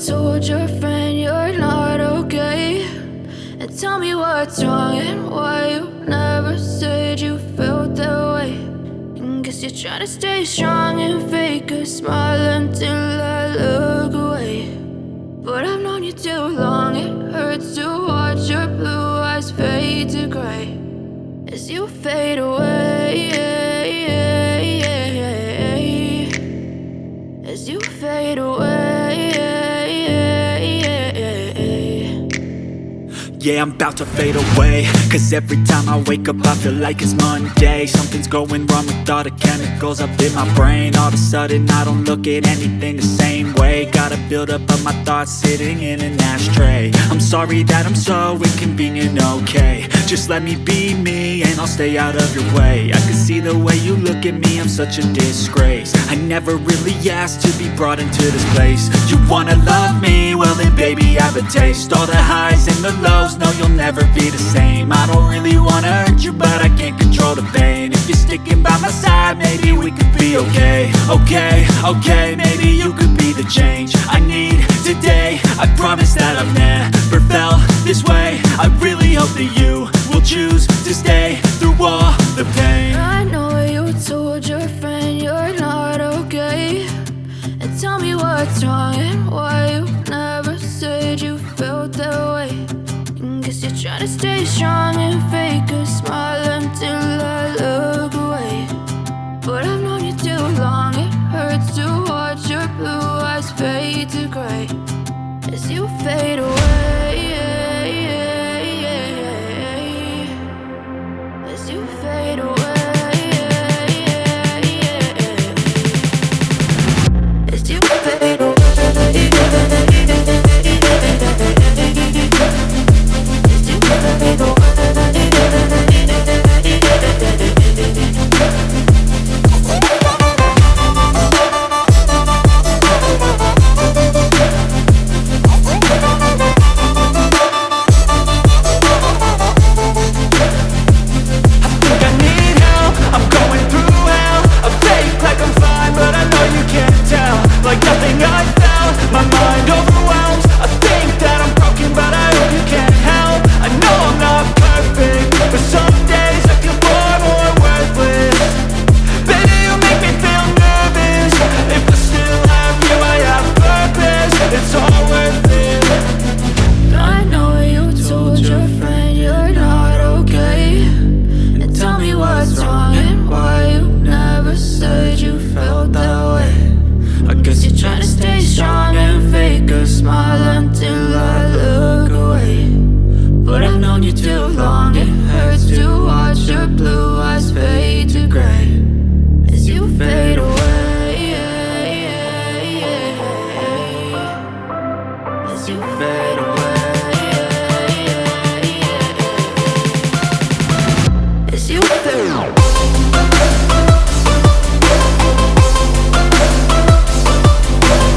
told your friend you're not okay, and tell me what's wrong and why you never said you felt that way. And guess you're trying to stay strong and fake a smile until I look away. But I've known you too long, it hurts to watch your blue eyes fade to gray as you fade away, as you fade away. Yeah, I'm about to fade away, cause every time I wake up I feel like it's Monday. Something's going wrong with all the chemicals up in my brain. All of a sudden I don't look at anything the same way. Gotta build up of my thoughts sitting in an ashtray. I'm sorry that I'm so inconvenient, okay. Just let me be me and I'll stay out of your way. I can see the way you look at me, I'm such a disgrace. I never really asked to be brought into this place. You wanna love me? Well then baby have a taste. All the highs and the lows, no you'll never be the same. I don't really wanna hurt you but I can't control the pain. If you're sticking by my side maybe we could be okay. Okay, maybe you could be the change I need today. I promise that I've never felt this way. I really hope that you will choose to stay through all the pain. I know you told your friend you're not okay, and tell me what's wrong and why you never said you felt that way. And guess you're trying to stay strong and fake a smile until I look away. But I've known you too long, it hurts to watch your blue eyes fade to gray as you fade away, as you fade away, as you fade away. Like nothing I felt, my mind overwhelmed. I think that I'm broken but I hope you can't help. I know I'm not perfect, but some days I feel far more worthless. Baby, you make me feel nervous. If I still have you, I have purpose. It's all worth it. I know you told your friend you're not okay, and tell me what's wrong and why you never said you felt that way. I guess you're trying to stay strong and fake a smile until I look away. But I've known you too long, it hurts to watch your blue eyes fade to gray as you fade away, as you fade away, as you fade away.